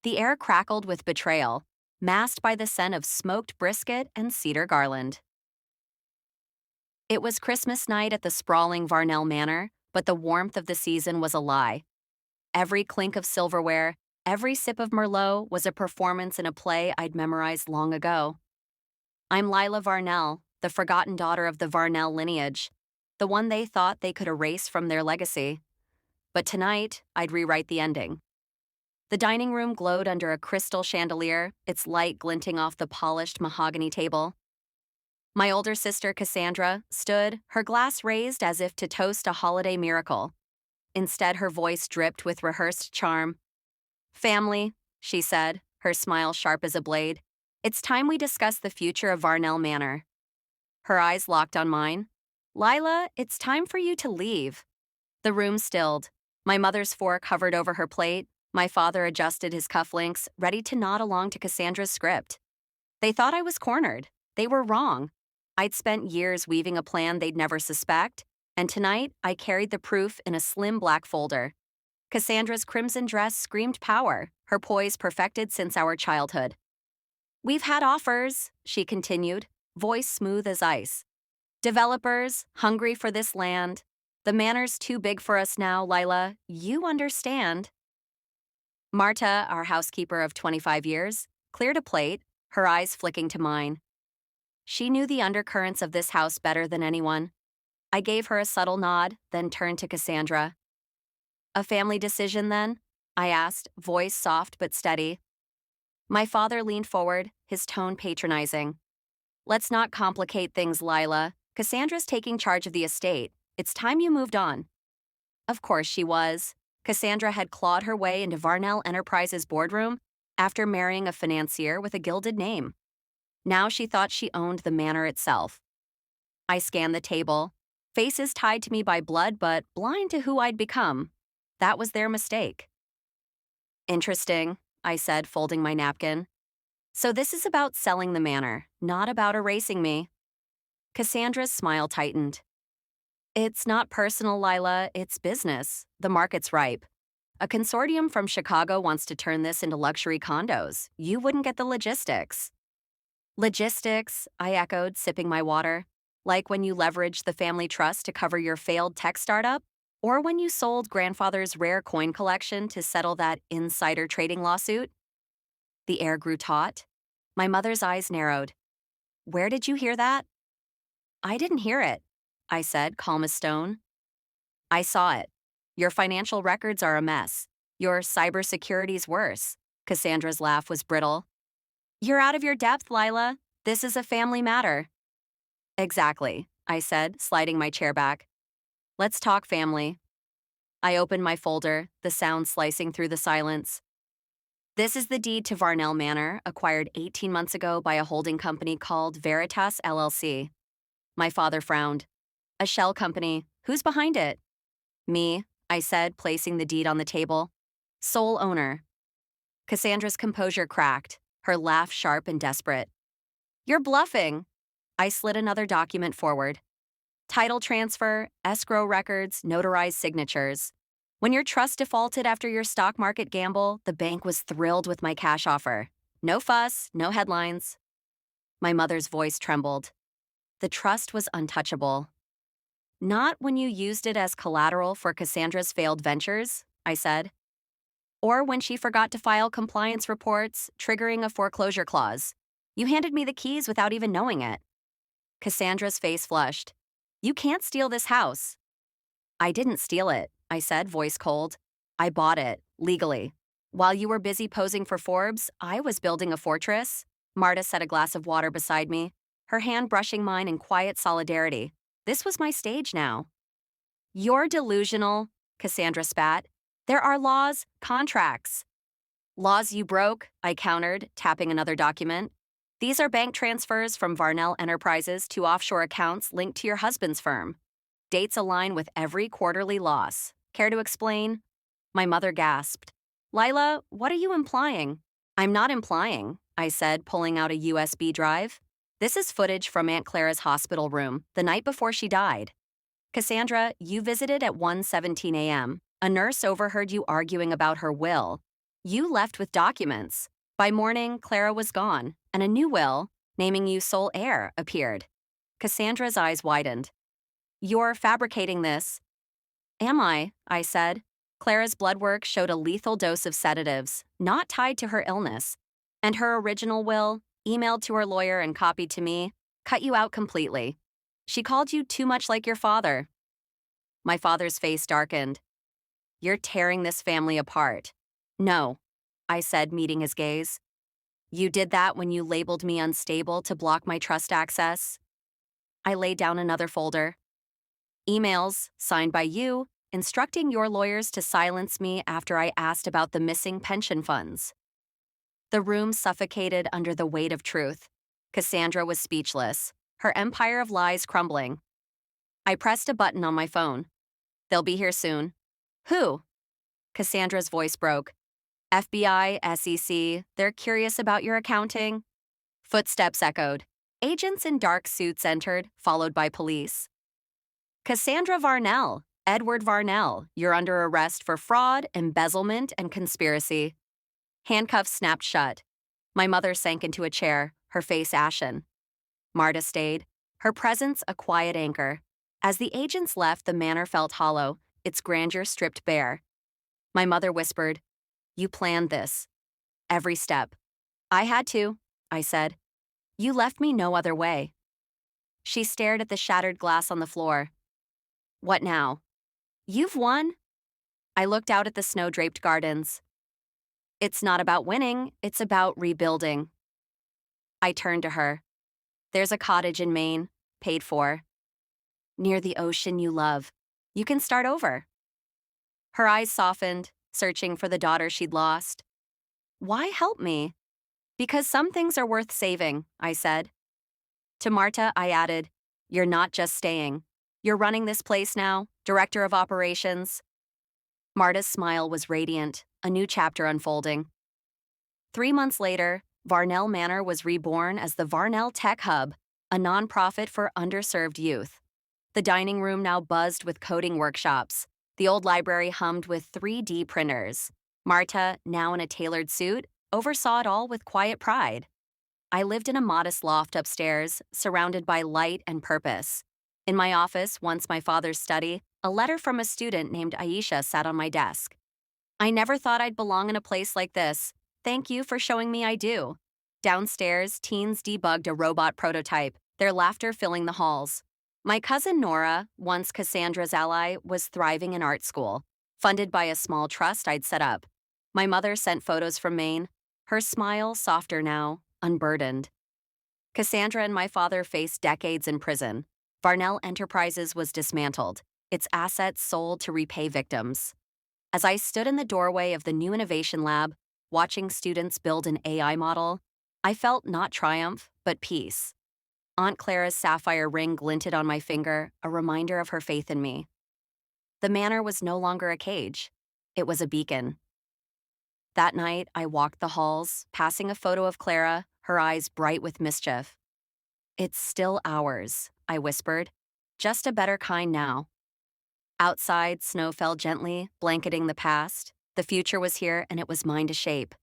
The air crackled with betrayal, masked by the scent of smoked brisket and cedar garland. It was Christmas night at the sprawling Varnell Manor, but the warmth of the season was a lie. Every clink of silverware, every sip of merlot was a performance in a play I'd memorized long ago. I'm Lila Varnell, the forgotten daughter of the Varnell lineage, the one they thought they could erase from their legacy. But tonight, I'd rewrite the ending. The dining room glowed under a crystal chandelier, its light glinting off the polished mahogany table. My older sister, Cassandra, stood, her glass raised as if to toast a holiday miracle. Instead, her voice dripped with rehearsed charm. "Family," she said, her smile sharp as a blade. "It's time we discuss the future of Varnell Manor." Her eyes locked on mine. "Lila, it's time for you to leave." The room stilled. My mother's fork hovered over her plate. My father adjusted his cufflinks, ready to nod along to Cassandra's script. They thought I was cornered. They were wrong. I'd spent years weaving a plan they'd never suspect, and tonight I carried the proof in a slim black folder. Cassandra's crimson dress screamed power, her poise perfected since our childhood. "We've had offers," she continued, voice smooth as ice. "Developers, hungry for this land. The manor's too big for us now, Lila. You understand." Marta, our housekeeper of 25 years, cleared a plate, her eyes flicking to mine. She knew the undercurrents of this house better than anyone. I gave her a subtle nod, then turned to Cassandra. "A family decision, then?" I asked, voice soft but steady. My father leaned forward, his tone patronizing. "Let's not complicate things, Lila. Cassandra's taking charge of the estate. It's time you moved on." Of course she was. Cassandra had clawed her way into Varnell Enterprises' boardroom after marrying a financier with a gilded name. Now she thought she owned the manor itself. I scanned the table, faces tied to me by blood but blind to who I'd become. That was their mistake. "Interesting," I said, folding my napkin. "So this is about selling the manor, not about erasing me." Cassandra's smile tightened. "It's not personal, Lila, it's business. The market's ripe. A consortium from Chicago wants to turn this into luxury condos. You wouldn't get the logistics." "Logistics," I echoed, sipping my water. "Like when you leveraged the family trust to cover your failed tech startup? Or when you sold grandfather's rare coin collection to settle that insider trading lawsuit?" The air grew taut. My mother's eyes narrowed. "Where did you hear that?" "I didn't hear it," I said, calm as stone. "I saw it. Your financial records are a mess. Your cybersecurity's worse." Cassandra's laugh was brittle. "You're out of your depth, Lila. This is a family matter." "Exactly," I said, sliding my chair back. "Let's talk family." I opened my folder, the sound slicing through the silence. "This is the deed to Varnell Manor, acquired 18 months ago by a holding company called Veritas LLC. My father frowned. "A shell company. Who's behind it?" "Me," I said, placing the deed on the table. "Sole owner." Cassandra's composure cracked, her laugh sharp and desperate. "You're bluffing." I slid another document forward. "Title transfer, escrow records, notarized signatures. When your trust defaulted after your stock market gamble, the bank was thrilled with my cash offer. No fuss, no headlines." My mother's voice trembled. "The trust was untouchable." "Not when you used it as collateral for Cassandra's failed ventures," I said. "Or when she forgot to file compliance reports, triggering a foreclosure clause. You handed me the keys without even knowing it." Cassandra's face flushed. "You can't steal this house." "I didn't steal it," I said, voice cold. "I bought it, legally. While you were busy posing for Forbes, I was building a fortress." Marta set a glass of water beside me, her hand brushing mine in quiet solidarity. This was my stage now. "You're delusional," Cassandra spat. "There are laws, contracts." "Laws you broke," I countered, tapping another document. "These are bank transfers from Varnell Enterprises to offshore accounts linked to your husband's firm. Dates align with every quarterly loss. Care to explain?" My mother gasped. "Lila, what are you implying?" "I'm not implying," I said, pulling out a USB drive. "This is footage from Aunt Clara's hospital room, the night before she died. Cassandra, you visited at 1:17 a.m. A nurse overheard you arguing about her will. You left with documents. By morning, Clara was gone, and a new will, naming you sole heir, appeared. Cassandra's eyes widened. You're fabricating this. Am I said. Clara's blood work showed a lethal dose of sedatives, not tied to her illness. And her original will, emailed to her lawyer and copied to me, cut you out completely. She called you too much like your father. My father's face darkened. You're tearing this family apart. No, I said, meeting his gaze. You did that when you labeled me unstable to block my trust access. I laid down another folder. Emails, signed by you, instructing your lawyers to silence me after I asked about the missing pension funds. The room suffocated under the weight of truth. Cassandra was speechless, her empire of lies crumbling. I pressed a button on my phone. They'll be here soon. Who? Cassandra's voice broke. FBI, SEC, they're curious about your accounting. Footsteps echoed. Agents in dark suits entered, followed by police. Cassandra Varnell, Edward Varnell, you're under arrest for fraud, embezzlement, and conspiracy. Handcuffs snapped shut. My mother sank into a chair, her face ashen. Marta stayed, her presence a quiet anchor. As the agents left, the manor felt hollow, its grandeur stripped bare. My mother whispered, You planned this. Every step. I had to, I said. You left me no other way. She stared at the shattered glass on the floor. What now? You've won. I looked out at the snow-draped gardens. It's not about winning, it's about rebuilding. I turned to her. There's a cottage in Maine, paid for. Near the ocean you love. You can start over. Her eyes softened, searching for the daughter she'd lost. Why help me? Because some things are worth saving, I said. To Marta, I added, You're not just staying. You're running this place now, director of operations. Marta's smile was radiant, a new chapter unfolding. 3 months later, Varnell Manor was reborn as the Varnell Tech Hub, a nonprofit for underserved youth. The dining room now buzzed with coding workshops. The old library hummed with 3D printers. Marta, now in a tailored suit, oversaw it all with quiet pride. I lived in a modest loft upstairs, surrounded by light and purpose. In my office, once my father's study, a letter from a student named Aisha sat on my desk. I never thought I'd belong in a place like this. Thank you for showing me I do. Downstairs, teens debugged a robot prototype, their laughter filling the halls. My cousin Nora, once Cassandra's ally, was thriving in art school, funded by a small trust I'd set up. My mother sent photos from Maine, her smile softer now, unburdened. Cassandra and my father faced decades in prison. Varnell Enterprises was dismantled, its assets sold to repay victims. As I stood in the doorway of the new innovation lab, watching students build an AI model, I felt not triumph, but peace. Aunt Clara's sapphire ring glinted on my finger, a reminder of her faith in me. The manor was no longer a cage. It was a beacon. That night, I walked the halls, passing a photo of Clara, her eyes bright with mischief. It's still ours, I whispered. Just a better kind now. Outside, snow fell gently, blanketing the past. The future was here, and it was mine to shape.